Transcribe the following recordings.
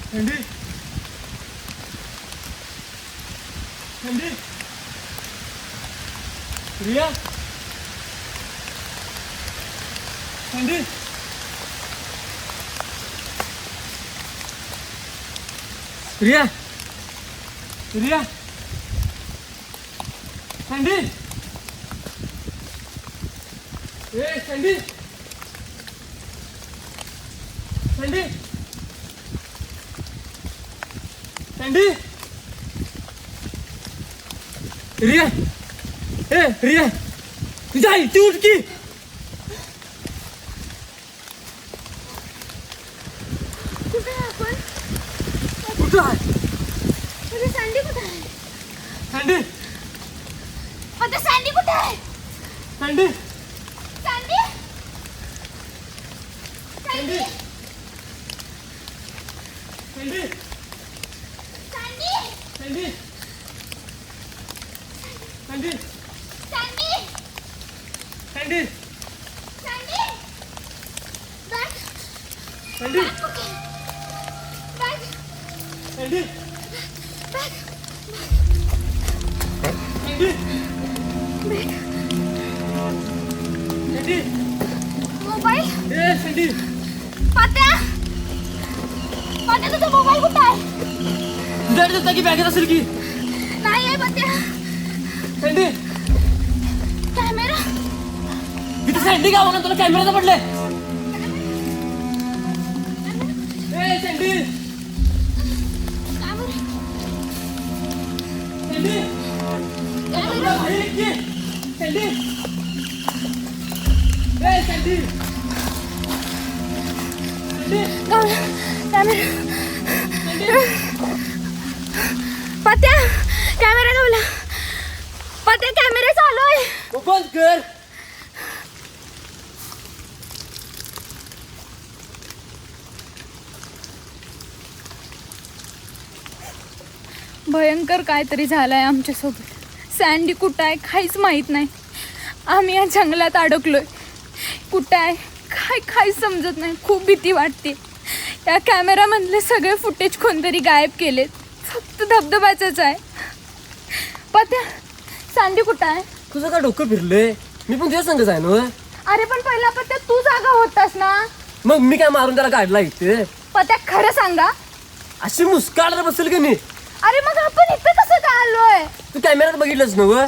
थंडी थंडी रिया थंडी रिया रिया थंडी ए थंडी थंडी थंडी रिया ए रिया तुझ्या आईची उठ की कुठे आहे आपण? कुठं आहे अरे सँडी कुठे आहे? थंडी आता सँडी कुठे आहे? थंडी सँडी थंडी सँडी थंडी सँडी थंडी थंडी सँडी थंडी सँडी बॅग थंडी बॅग थंडी बॅग थंडी थंडी मोबाईल ए थंडी पात्या पात्या तुझा मोबाईल कुठे आहे? तुझ्याकडे होता की बॅगेत असेल की नाही आहे पात्या थंडी कॅमेरा इथे थंडी का होणार तुला कॅमेराचं पडलंय ए थंडी कॅमेरा थंडी कॅमेरा बाहेर ये की. थंडी ए थंडी थंडी कॅमेरा पात्या कॅमेरा लावला पात्या कॅमेरा चालू आहे मग बंद कर भयंकर काहीतरी झालंय आमच्यासोबत सँडी कुठं आहे काहीच माहीत नाही आम्ही या जंगलात अडकलोय कुठं आहे काय काहीच समजत नाही खूप भीती वाटते या कॅमेरामधले सगळे फुटेज कोणतरी गायब केलेत फक्त धबधबाचाच आहे पत्या सँडी कुठं आहे तुझं का डोकं फिरलंय मी पण तुझ्या संगच आहे ना अरे पण पहिला पत्या तू जागा होतास ना मग मी काय मारून त्याला काढला इथे पत्या खरं सांगा अशी मुस्काळला बसेल की नाही अरे मग आपण इथे कसं काय आलोय तू कॅमेऱ्यात बघितलंच ना व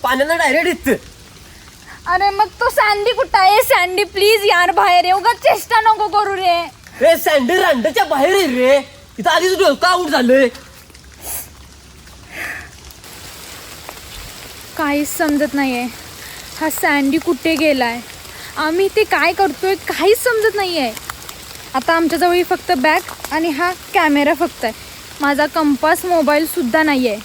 पाण्याला डायरेक्ट इथं अरे मग तो सँडी कुठं आहे सँडी प्लीज यार बाहेर ये उगाच चेष्टा नको करू रे रे सँडी रांडाच्या बाहेर आहे रे इथं आधीच डोकं आऊट झालंय काहीच समजत नाहीये हा सँडी कुठे गेलाय आम्ही ते काय करतोय काहीच समजत नाहीये आता आमच्याजवळ फक्त बॅग आणि हा कॅमेरा फक्त आहे माझा कंपास मोबाईल सुद्धा नाहीये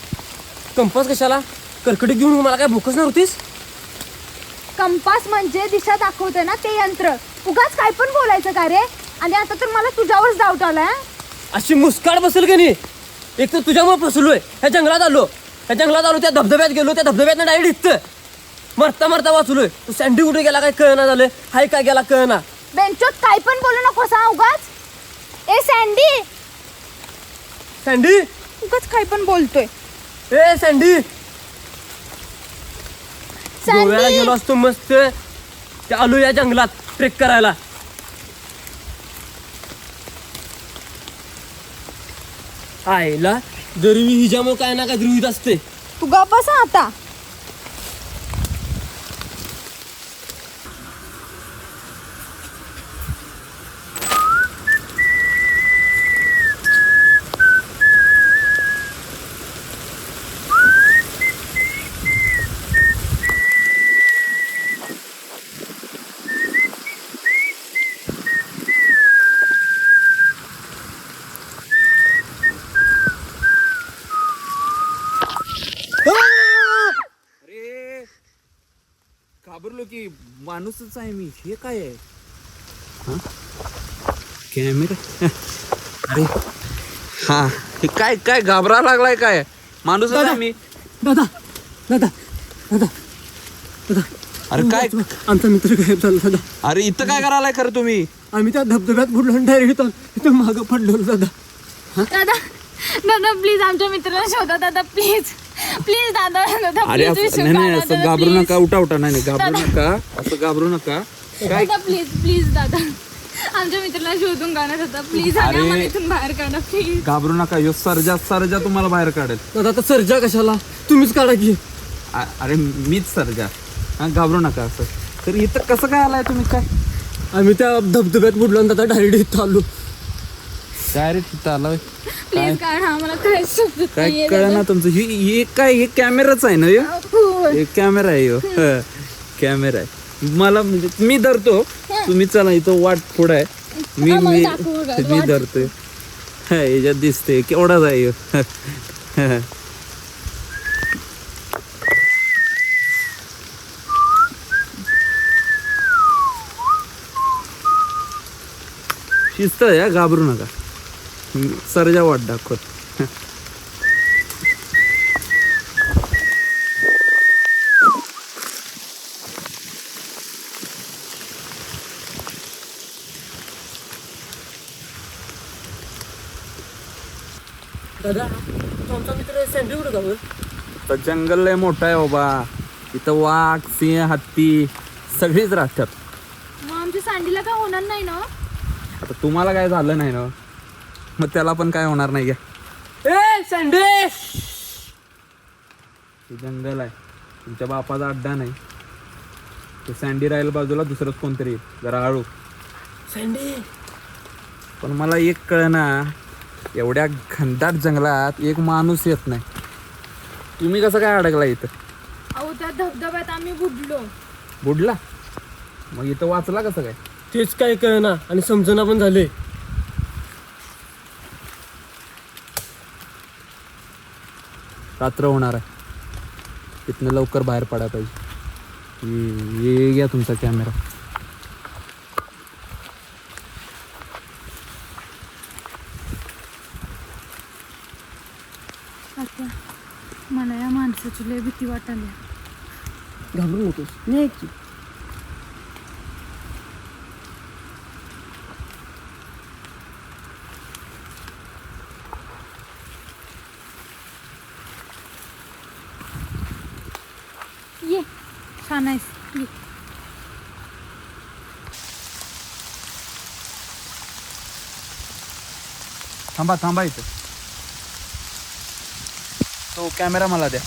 कंपास कशाला कर्कटी घेऊन मला काय भूकच नव्हतीस कंपास म्हणजे दिशा दाखवते ना ते यंत्र उगाच काय पण बोलायचं का रे आणि आता तर मला तुझ्यावरच डाऊट आलाय अशी मुस्काड बसेल की नाही एक तर तुझ्यामुळे फसलोय ह्या जंगलात आलो त्या धबधब्यात गेलो त्या धबधब्यात डायरेक्ट इथं मरता मरता वाचलोय तू सँडी कुठे गेला काय कळना झालं हाय काय गेला कळना बेंचोत काय पण बोलू नकोस हा उगाच ए सँडी सँडी उगाच काय पण बोलतोय ए सँडी गोव्याला सँडी गेलो असतो मस्त त्या आलो या जंगलात ट्रेक करायला आईला दरवी हिच्यामुळे काय ना काय द्रुहित असते तू गप बसा आता घाबरलो की माणूसच आहे मी हे काय आहे कॅमेरा हा हे काय काय घाबरा लागलाय काय माणूस आहे दादा. मी दादा दादा दादा दादा अरे काय आमचा मित्र गायब झाला दादा. अरे इथं काय करायलाय खरं तुम्ही आम्ही त्या धबधब्यात बुडलो आणि डायरेक्ट इथं मागं पडलो दादा. दादा दादा प्लीज आमच्या मित्राला शोधा दादा प्लीज प्लीज दादा दादा अरे please, असं विश्वास नाही नाही करा, असं दादा, घाबरू please. नका उठा नाही नाही घाबरू दादा. नका असं घाबरू नका काय दादा प्लीज प्लीज दादा आमच्या मित्राला शोधून काढा दादा प्लीज अरे. आम्हाला इथून बाहेर काढा प्लीज. घाबरू नका यो सरजा सरजा तुम्हाला बाहेर काढेल दादा आता सर्जा कशाला तुम्हीच काढा की. अरे मीच सरजा हा घाबरू नका असं तर इथं कसं काय आलाय तुम्ही काय आम्ही त्या धबधब्यात बुडलो आणि दादा डायरेक्ट इथं आलो. काय रे तिथं आलोय प्लीज काढा आम्हाला काय समजत काय नाहीये कळ ना तुमचं हे काय हे कॅमेराच आहे ना ह्यो? हो. हे कॅमेरा आहे ह्यो. कॅमेरा आहे मला म्हणजे मी धरतो तुम्ही चला इथं वाट पुढं आहे मी आम्हाला मी दाखवू का? मी वाट. धरतोय हा याच्यात दिसते केवढाच आहे ह्यो. शिस्त आहे हा, घाबरू नका सरजा वाट दाखवत दादा तुमचा मित्र सँडी कुठं जाऊ तर जंगल लय मोठं आहे बाबा इथं वाघ सिंह हत्ती सगळीच राहतात मग आमच्या सँडीला काय होणार नाही ना. आता तुम्हाला काय झालं नाही ना मग त्याला पण काय होणार नाही घ्या ए सँडी हे जंगल आहे तुमच्या बापाचा अड्डा नाही ते सँडी राहील बाजूला दुसरंच कोणतरी येईल. जरा हळू सँडी पण मला एक कळना एवढ्या घनदाट जंगलात एक माणूस येत नाही तुम्ही कसं काय अडकला इथं अहो त्या धबधब्यात आम्ही बुडलो. बुडला मग इथं वाचला कसं काय तेच काय कळना आणि समजना पण झाले. रात्र होणार आहे तिथनं लवकर बाहेर पडायला पाहिजे ये घ्या तुमचा कॅमेरा आता मला या माणसाची लय भीती वाटायली. घाबरू नकोस नाही की. ये छान आहेस ये. थांबा थांबा इथं तो कॅमेरा मला द्या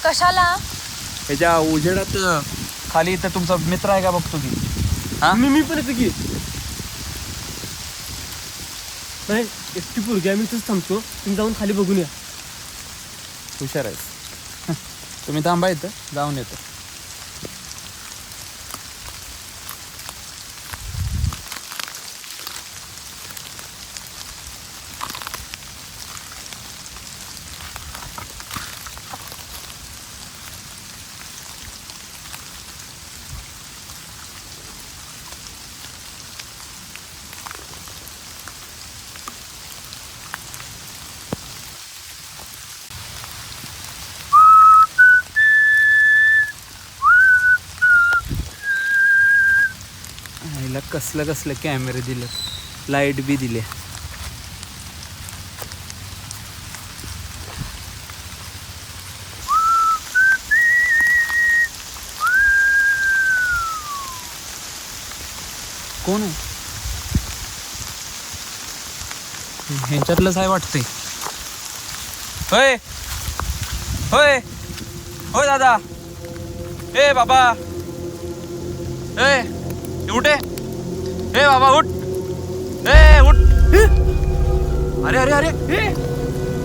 कशाला. ह्याच्या उजेडात खाली इथं तुमचा मित्र आहे का बघतो की हा मी पण येतो की. नाही एकटी पोरगी आम्ही इथंच थांबतो तुम्ही जाऊन खाली बघून या. हुशार आहे तुम्ही थांबा इथं जाऊन येतो ह्याला कसलं कसलं कॅमेरे दिले लाईट बी दिले कोण आहे ह्यांच्यातलंच आहे वाटतंय होय होय होय दादा ए बाबा ए उठ ए बाबा उठ ए उठ अरे अरे अरे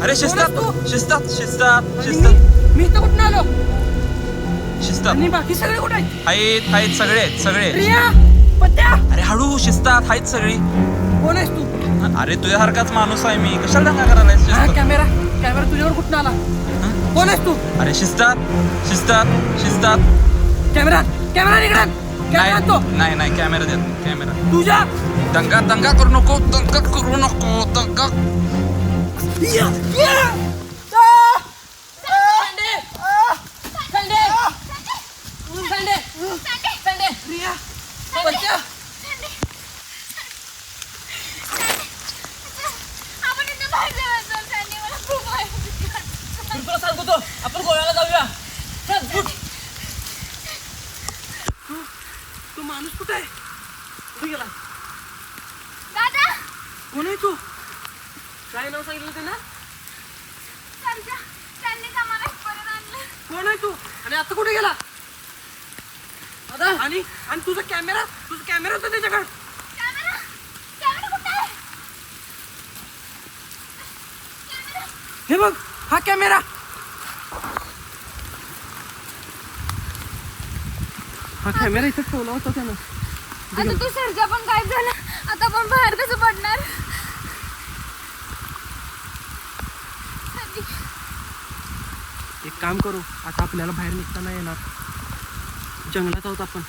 अरे शिस्तात शिस्तात शिस्तात शिस्तात मी इथं कुठं आलो शिस्तात आणि बाकी सगळे कुठे आहेत. आहेत आहेत सगळे आहेत सगळे प्रिया पत्त्या अरे हळू शिस्तात आहेत सगळी कोण आहेस तू. अरे तुझ्यासारखाच माणूस आहे मी कशाला दंगा करायला शिस्तात कॅमेरा तुझ्यावर कुठं आला. कोण आहेस तू. अरे शिस्तात शिस्तात शिस्तात कॅमेरा निघणार. नाही नाही नाही कॅमेरा द्या कॅमेरा तुझ्या दंगा दंगा करू नको दंगा करू नको दंगा आपण इथं बाहेर जायचं सँडी, मला खूप भीती वाटते. तुला सांगतो आपण गोव्याला जाऊया. चल उठ. तो माणूस कुठे आहे? कुठे गेला? दादा कोण आहे तू? काय नाव सांगितलं ते ना? त्यांनीच आम्हाला परत आणलं. कोण आहे तू आणि आता कुठे गेला? दादा आणि तुझा कॅमेरा होता त्याच्याकडे. कॅमेरा कुठे आहे? हे बघ हा कॅमेरा. हा कॅमेरा इथं ठेवला होता त्यानं. आता तू सरजा पण गायब झाला. आता आपण बाहेर कसं पडणार? एक काम करू, आता आपल्याला बाहेर निघता नाही येणार. जंगलात आहोत आपण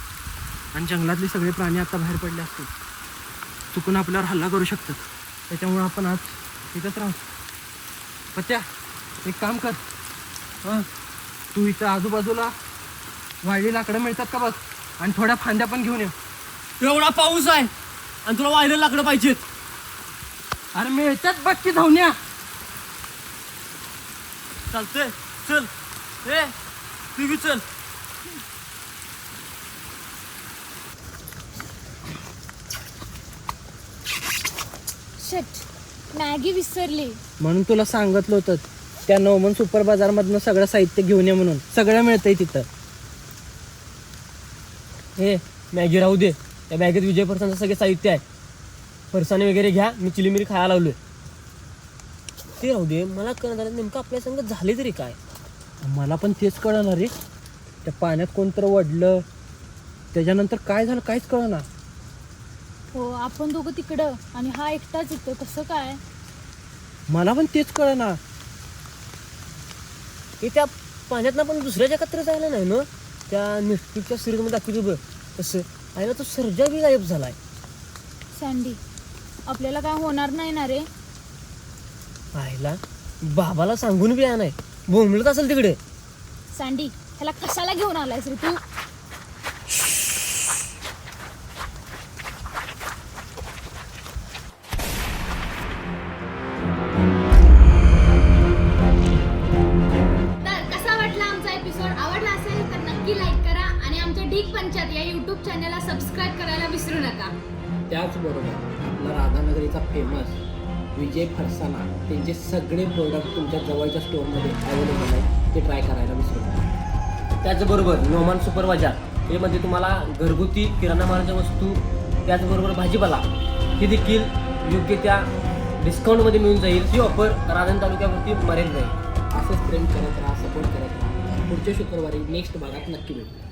आणि जंगलातले सगळे प्राणी आता बाहेर पडले असतील. चुकून आपल्यावर हल्ला करू शकतात. त्याच्यामुळे आपण आज इथंच राहू. पत्या एक काम कर, हां तू इथं आजूबाजूला वाळली लाकडं मिळतात का बघ आणि थोड्या फांद्या पण घेऊन ये. एवढा पाऊस आहे आणि तुला वाळलेलं लाकडं पाहिजेत. अरे मिळतात बघ की धावण्या. चालतंय चल. ए तू बी चल. शेट मॅगी विसरली. म्हणून तुला सांगितलं होतं त्या नवमन सुपर बाजारमधनं सगळं साहित्य घेऊन ये म्हणून. सगळं मिळतंय तिथं. हे मॅगी राहू दे. त्या बॅगेत विजय फरसांचं सगळे साहित्य आहे. फरसाणे वगैरे घ्या. मी चिलीमिरी खायला लावलोय. ते राहू दे. मला कळणार झालं नेमकं आपल्या संग झाले तरी काय. मला पण तेच कळणार रे. त्या पाण्यात कोणतरी वडलं त्याच्यानंतर काय झालं काहीच कळणार. हो आपण दोघं तिकडं आणि हा एकटाच इथं. कसं काय? मला पण तेच कळणार. हे त्या पाण्यातनं पण दुसऱ्या जगात तर जायला नाही ना. त्या नेटफ्लिक्सच्या सिरीजमध्ये दाखवतो बघ तसं. आईला तो सर्जा बी गायब झालाय. सँडी आपल्याला काय होणार नाही ना रे? आईला बाबाला सांगून बी नाही. बोंबलत असेल तिकडे. सँडी ह्याला कशाला घेऊन आलायस रे तू? तर कसा वाटला आमचा एपिसोड? आवडला असेल तर नक्की लाईक करा आणि आमच्या ढीग पंचायत या यूट्यूब चॅनलला सबस्क्राईब करायला विसरू नका. त्याचबरोबर आपला राधानगरीचा फेमस विजय फरसाना त्यांचे सगळे प्रोडक्ट तुमच्या जवळच्या स्टोअरमध्ये अवेलेबल आहे. ते ट्राय करायला विसरू नका. त्याचबरोबर नोमान सुपर बाजार हे मध्ये तुम्हाला घरगुती किराणा मालाच्या वस्तू त्याचबरोबर भाजीपाला हे देखील योग्य त्या डिस्काउंटमध्ये मिळून जाईल. ही ऑफर राजन तालुक्यावरती मरेल जाईल. असंच प्रेम करत राहा, सपोर्ट करत राहा. पुढच्या शुक्रवारी नेक्स्ट भागात नक्की भेटू.